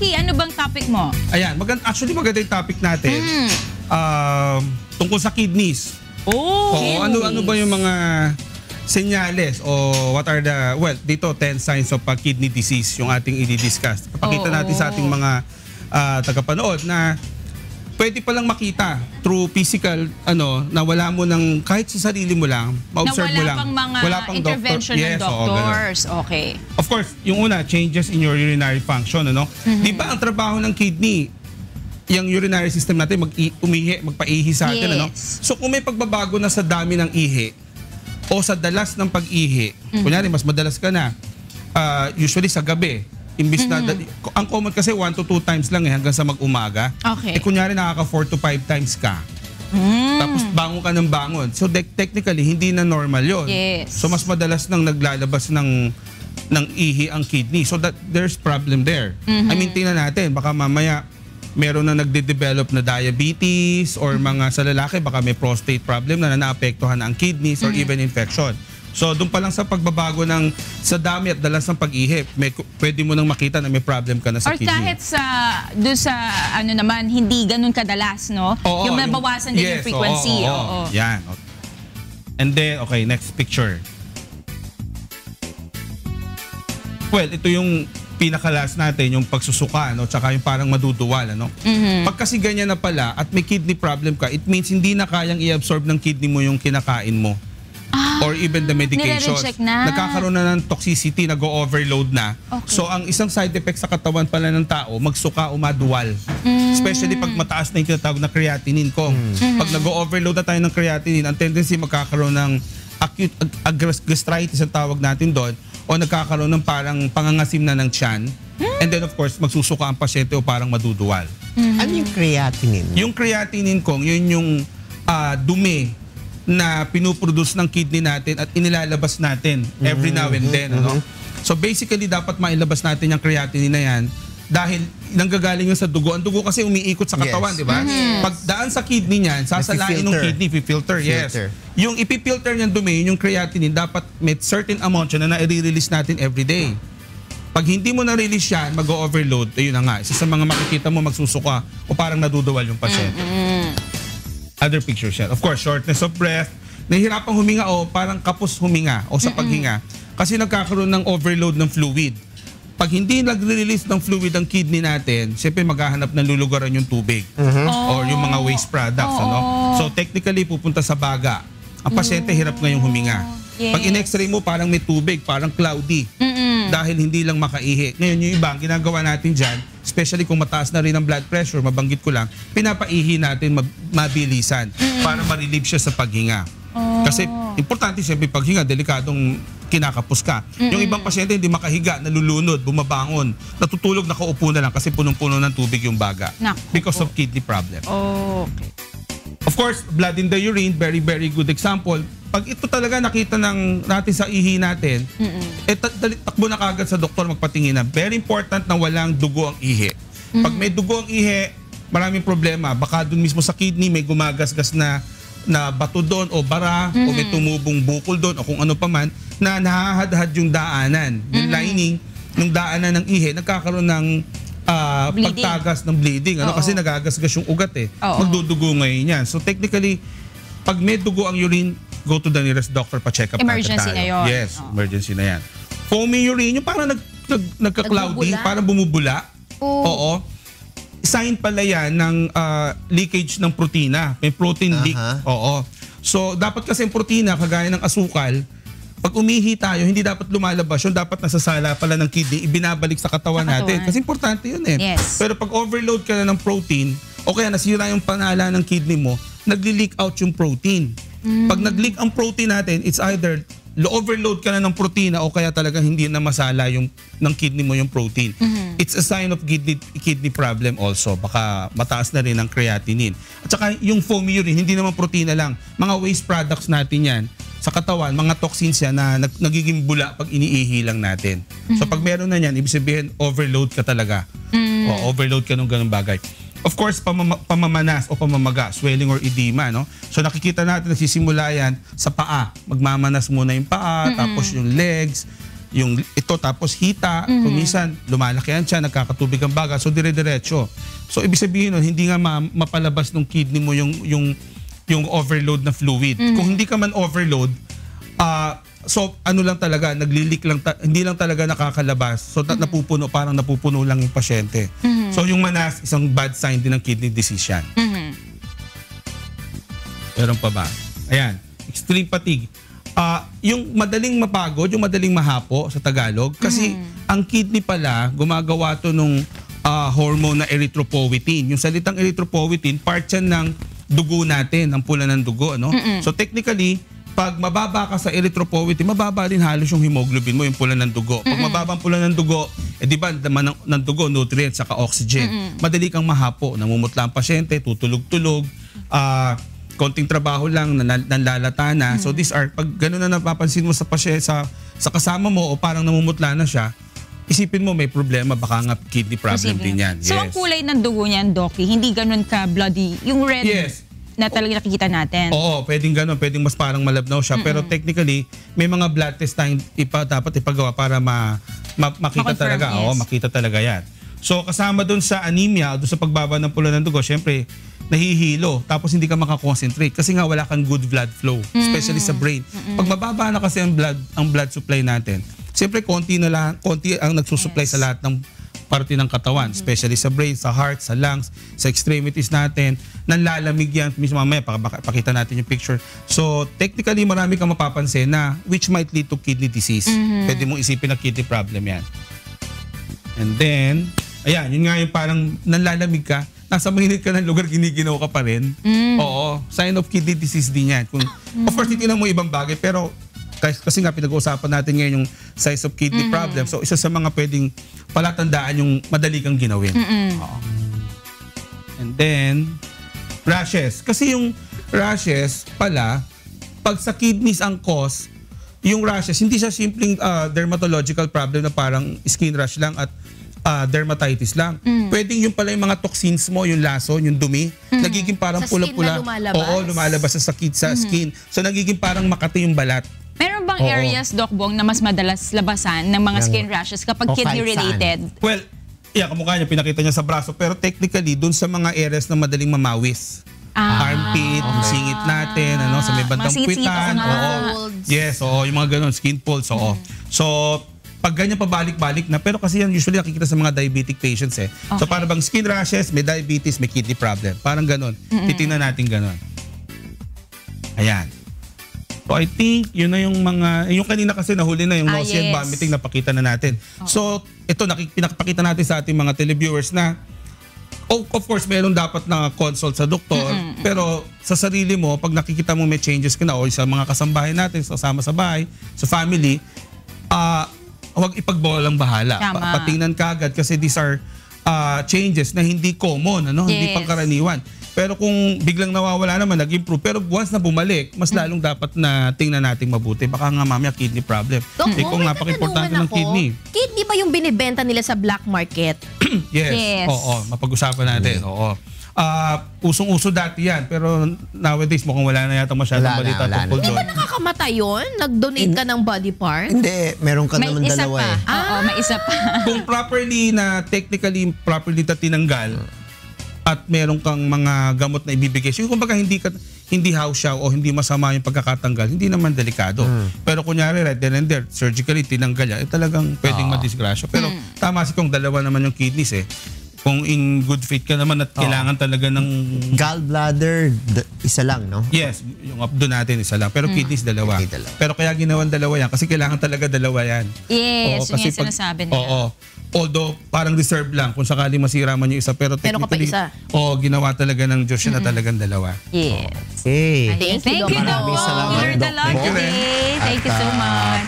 Jackie, ano bang topic mo? Ayan, actually maganda yung topic natin. Tungkol sa kidneys. Ano ba yung mga senyales o what are the, well, dito 10 signs of kidney disease yung ating i-discuss. Papakita natin sa ating mga tagapanood na pwede palang makita through physical, na wala mo ng, kahit sa sarili mo lang, ma-observe mo lang. Wala pang intervention ng doctors. Okay. Of course, yung una, changes in your urinary function, Di ba ang trabaho ng kidney, yung urinary system natin, magpaihi sa atin, So kung may pagbabago na sa dami ng ihi o sa dalas ng pag-ihi, kunyari mas madalas ka na, usually sa gabi, imbis na, ang common kasi 1 to 2 times lang hanggang sa mag-umaga. Okay. Kunyari nakaka 4 to 5 times ka. Tapos bangon ka ng bangon. So technically, hindi na normal yon. Yes. So mas madalas nang naglalabas ng ihi ang kidney. So there's problem there. I mean, tingnan natin, baka mamaya meron na nagde-develop na diabetes or mga sa lalaki baka may prostate problem na naapektuhan na ang kidneys or even infection. So doon pa lang sa pagbabago sa dami at dalas ng pag-ihi, pwede mo nang makita na may problem ka na sa kidney. Or kahit doon sa naman hindi ganun kadalas, no? Yung mabawasan din yung frequency. Yan. And then, okay, next picture. Well, ito yung pinakalas natin, yung pagsusuka, tsaka yung parang maduduwal, Pag kasi ganyan na pala at may kidney problem ka, it means hindi na kayang i-absorb ng kidney mo yung kinakain mo. Or even the medications. Nagkakaroon na ng toxicity, nag-overload na. Okay. So ang isang side effect sa katawan pala ng tao, magsuka o maduwal. Especially pag mataas na yung tinatawag na creatinine ko. Pag nag-overload na tayo ng creatinine, ang tendency magkakaroon ng acute gastritis ang tawag natin doon, o nagkakaroon ng parang pangangasim na ng tiyan. And then of course, magsusuka ang pasyente o parang maduduwal. Ano yung creatinine? Yung creatinine kong, yun yung dumi na pinuproduce ng kidney natin at inilalabas natin every now and then. So basically, dapat mailabas natin yung creatinine na yan dahil nanggagaling yun sa dugo. Ang dugo kasi umiikot sa katawan, di ba? Pag daan sa kidney niyan, sasalain ng kidney, filter. Yes. Yung ipifilter niyang dumi, yung creatinine, dapat may certain amount siya na nai-release natin every day. Pag hindi mo na-release yan, mag-overload. Ayun na nga, isa sa mga makikita mo magsusuka o parang naduduwal yung pasyente. Other pictures yan. Of course, shortness of breath, nahihirapang huminga o parang kapos huminga o sa paghinga kasi nagkakaroon ng overload ng fluid. Pag hindi nagre-release ng fluid ang kidney natin, siyempre maghahanap ng lulugaran yung tubig or yung mga waste products. So technically, pupunta sa baga. Ang pasyente hirap ngayong huminga. Pag in-x-ray mo, parang may tubig, parang cloudy. Dahil hindi lang makaihi. Ngayon, yung iba, ang ginagawa natin dyan, especially kung mataas na rin ang blood pressure, mabanggit ko lang, pinapaihi natin mabilisan para ma-relieve siya sa paghinga. Kasi importante siyempre paghinga, delikadong kinakapos ka. Yung ibang pasyente hindi makahiga, nalulunod, bumabangon, natutulog, nakaupo na lang kasi punong-puno ng tubig yung baga. Because of kidney problem. Okay. Of course, blood in the urine, very, very good example. Pag ito talaga nakita natin sa ihi natin, takbo na kagad sa doktor magpatingin na. Very important na walang dugo ang ihi. Pag may dugo ang ihi, maraming problema. Baka dun mismo sa kidney may gumagasgas na bato doon o bara o may tumubong bukol doon o kung ano pa man na nahahadhad yung daanan. Yung lining ng daanan ng ihi, nagkakaroon ng pagtagas ng bleeding. Kasi nagagasgas yung ugat magdudugo ngayon yan. So technically, pag may dugo ang urine, go to the nearest doctor pa check up natin tayo. Emergency na yun. Yes, emergency na yan. Foamy urine, yung parang nagka-cloudy, parang bumubula. Oo. Sign pala yan ng leakage ng protina. May protein leak. Oo. So, dapat kasi yung protina, kagaya ng asukal, pag umihi tayo, hindi dapat lumalabas yun. Dapat nasasala pala ng kidney, ibinabalik sa katawan natin. Kasi importante yun Yes. Pero pag overload ka na ng protein, o kaya nasira yung panala ng kidney mo, nagli-leak out yung protein. Pag nag-leak ang protein natin, it's either overload ka na ng protina o kaya talaga hindi na masala ng kidney mo yung protein. It's a sign of kidney problem also. Baka mataas na rin ang creatinine. At saka yung foamy urine, hindi naman protina lang. Mga waste products natin yan sa katawan, mga toxins yan na nagiging bula pag iniihi lang natin. So pag meron na yan, ibig sabihin overload ka talaga. O overload ka ng ganung bagay. Of course, pamamanas o pamamaga, swelling or edema, So nakikita natin nagsisimula yan sa paa. Magmamanas muna yung paa, tapos yung legs, yung ito tapos hita, kung minsan lumalakihan siya, nagkakatubig ang baga, so dire-diretso. So ibig sabihin nun, hindi nga mapalabas ng kidney mo yung overload na fluid. Kung hindi ka man overload, so ano lang talaga, naglilik lang, hindi lang talaga nakakalabas. So napupuno, parang napupuno lang yung pasyente. So yung manas, isang bad sign din ng kidney disease yan. Meron pa ba? Ayan, extreme fatigue. Yung madaling mapagod, yung madaling mahapo sa Tagalog, kasi ang kidney pala, gumagawa to nung hormone na erythropoietin. Yung salitang erythropoietin, part yan ng dugo natin, ng pula ng dugo. Ano? So technically, pag mababa ka sa erythropoietin, mababa din halos yung hemoglobin mo, yung pula ng dugo. Pag mababa ang pula ng dugo, di ba, laman ng dugo, nutrients, saka oxygen. Madali kang mahapo, namumutla ang pasyente, tutulog-tulog, konting trabaho lang, nanlalata na. So these are, pag gano'n na napapansin mo sa pasyente, sa kasama mo, o parang namumutla na siya, isipin mo may problema, baka nga kidney problem din yan. So ang kulay ng dugo niyan, Doki, hindi ganun ka bloody, yung red na talaga nakikita natin. Oo, pwedeng ganun, pwedeng mas parang malabnaw siya. Pero technically, may mga blood test tayong dapat ipagawa para makita talaga. Yes. Oo, makita talaga yan. So kasama dun sa anemia, dun sa pagbaba ng pula ng dugo, syempre, nahihilo, tapos hindi ka makakonsentrate kasi nga wala kang good blood flow, especially sa brain. Pag mababa na kasi ang blood supply natin, siyempre konti ang nagsusupply sa lahat ng parte ng katawan, especially sa brain, sa heart, sa lungs, sa extremities natin, nanlalamig yan. Mismo mamaya, pakita natin yung picture. So, technically, marami kang mapapansin na which might lead to kidney disease. Pwede mong isipin na kidney problem yan. And then, ayan, yun nga yung parang nanlalamig ka, nasa mahinit ka ng lugar, giniginaw ka pa rin. Oo, sign of kidney disease din yan. Of course, titignan mo ibang bagay, pero kasi nga pinag-uusapan natin ngayon yung size of kidney problem. So, isa sa mga pwedeng palatandaan yung madali kang ginawin. And then, rashes. Kasi yung rashes pala, pag sa kidneys ang cause, yung rashes, hindi siya simpleng dermatological problem na parang skin rash lang at dermatitis lang. Pwedeng yung pala yung mga toxins mo, yung lason, yung dumi, nagiging parang pula-pula. Oo, lumalabas sa sakit sa skin. So nagiging parang makati yung balat. Meron bang areas, Doc Bong, na mas madalas labasan ng mga skin rashes kapag kidney-related? Well, kamukha niya, pinakita niya sa braso, pero technically, dun sa mga areas na madaling mamawis. Armpit, singit natin, sa may bandang puwitan. Yes, yung mga ganun, skin folds, So, pag ganyan pabalik-balik na, pero kasi yan usually nakikita sa mga diabetic patients So para bang skin rashes, may diabetes, may kidney problem. Parang ganun. Titingnan natin ganun. Ayan. So I think yun na yung mga, yung kanina kasi nahuli na yung nausea and vomiting, napakita na natin. So ito, pinapakita natin sa ating mga televiewers na of course, meron dapat na consult sa doktor, pero sa sarili mo, pag nakikita mo may changes ka na o sa mga kasambahay natin, kasama sa bahay, sa family, huwag ipagbolang bahala. Patingnan ka agad kasi these are changes na hindi common, hindi pangkaraniwan. Pero kung biglang nawawala naman, nag-improve. Pero once na bumalik, mas lalong dapat na tingnan natin mabuti. Baka nga mamaya kidney problem. Kung napaka-importante ng kidney. Kidney ba yung binibenta nila sa black market? Yes. Oo, mapag-usapan natin. Oo. Usong-uso dati yan, pero nowadays mukhang wala na yata masyadong balita tungkol doon. Di ba nakakamatay yun? Nag-donate ka ng body part? Hindi, meron ka naman dalawa eh. Oo, may isa pa. Kung properly na properly na tinanggal at meron kang mga gamot na ibibigay. So kung baga hindi hawsyaw o hindi masama yung pagkakatanggal, hindi naman delikado. Pero kunyari right then and there, surgically tinanggal yan, talagang pwedeng madisgrasya. Pero tama kung dalawa naman yung kidneys Kung in good faith ka naman at kailangan talaga ng gallbladder, isa lang, no? Yes, yung abdo natin isa lang. Pero kidneys dalawa. Pero kaya ginawan dalawa yan kasi kailangan talaga dalawa yan. Yes, kasi yung sinasabi nila. Oo. Although parang reserve lang kung sakali masira man yung isa, pero technically ginawa talaga ng Diyos na talagang dalawa. Yes. Okay. Thank you, Doc. Maraming salamat, You're the Doc. lucky day. Thank you so much.